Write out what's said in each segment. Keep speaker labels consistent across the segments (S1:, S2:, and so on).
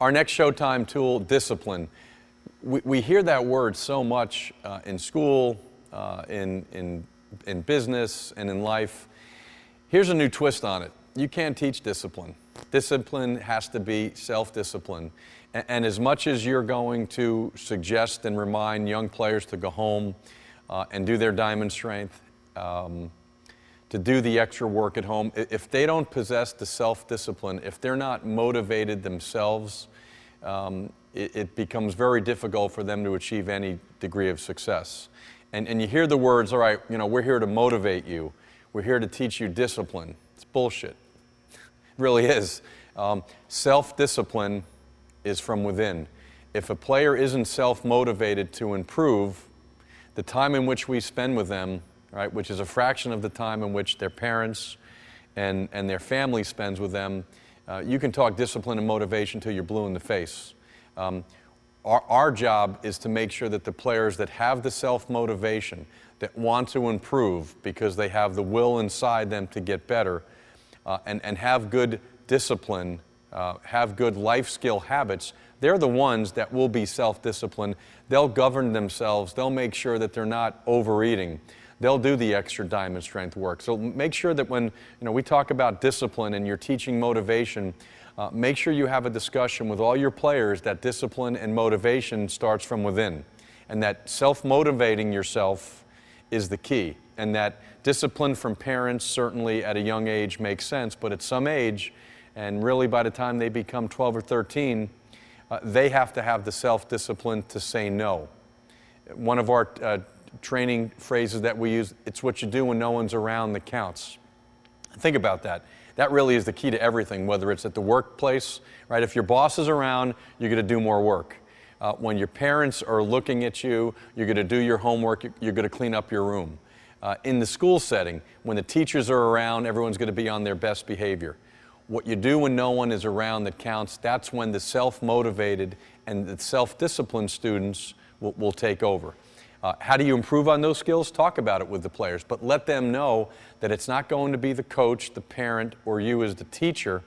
S1: Our next Showtime tool, discipline. We hear that word so much in school, in business, and in life. Here's a new twist on it. You can't teach discipline. Discipline has to be self-discipline. And as much as you're going to suggest and remind young players to go home and do their diamond strength, to do the extra work at home, if they don't possess the self-discipline, if they're not motivated themselves, it becomes very difficult for them to achieve any degree of success. And you hear the words, all right, we're here to motivate you. We're here to teach you discipline. It's bullshit. It really is. Self-discipline is from within. If a player isn't self-motivated to improve, the time in which we spend with them, right, which is a fraction of the time in which their parents and their family spends with them, you can talk discipline and motivation till you're blue in the face. Our job is to make sure that the players that have the self-motivation, that want to improve because they have the will inside them to get better, and have good discipline, have good life skill habits, they're the ones that will be self-disciplined. They'll govern themselves. They'll make sure that they're not overeating. They'll do the extra diamond strength work. So make sure that when we talk about discipline and you're teaching motivation, make sure you have a discussion with all your players that discipline and motivation starts from within, and that self-motivating yourself is the key, and that discipline from parents certainly at a young age makes sense, but at some age, and really by the time they become 12 or 13, they have to have the self-discipline to say no. One of our training phrases that we use, it's what you do when no one's around that counts. Think about that. That really is the key to everything, whether it's at the workplace, right? If your boss is around, you're going to do more work. When your parents are looking at you, you're going to do your homework, you're going to clean up your room. In the school setting, when the teachers are around, everyone's going to be on their best behavior. What you do when no one is around that counts, that's when the self-motivated and the self-disciplined students will take over. How do you improve on those skills? Talk about it with the players, but let them know that it's not going to be the coach, the parent, or you as the teacher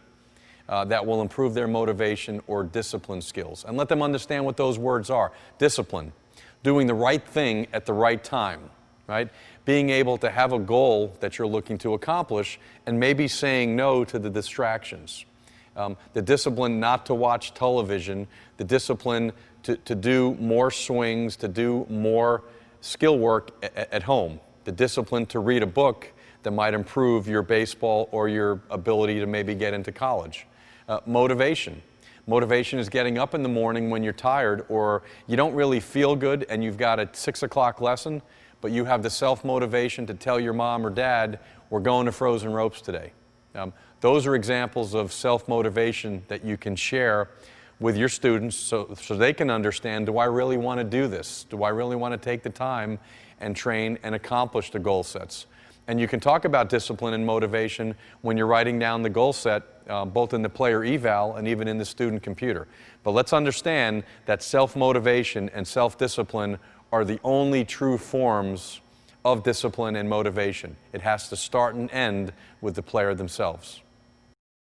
S1: that will improve their motivation or discipline skills. And let them understand what those words are. Discipline, doing the right thing at the right time, right? Being able to have a goal that you're looking to accomplish and maybe saying no to the distractions. The discipline not to watch television, the discipline to do more swings, to do more skill work at home, the discipline to read a book that might improve your baseball or your ability to maybe get into college. Motivation. Motivation is getting up in the morning when you're tired or you don't really feel good and you've got a 6 o'clock lesson, but you have the self-motivation to tell your mom or dad, we're going to Frozen Ropes today. Those are examples of self-motivation that you can share with your students so they can understand, do I really want to do this? Do I really want to take the time and train and accomplish the goal sets? And you can talk about discipline and motivation when you're writing down the goal set, both in the player eval and even in the student computer. But let's understand that self-motivation and self-discipline are the only true forms of discipline and motivation. It has to start and end with the player themselves.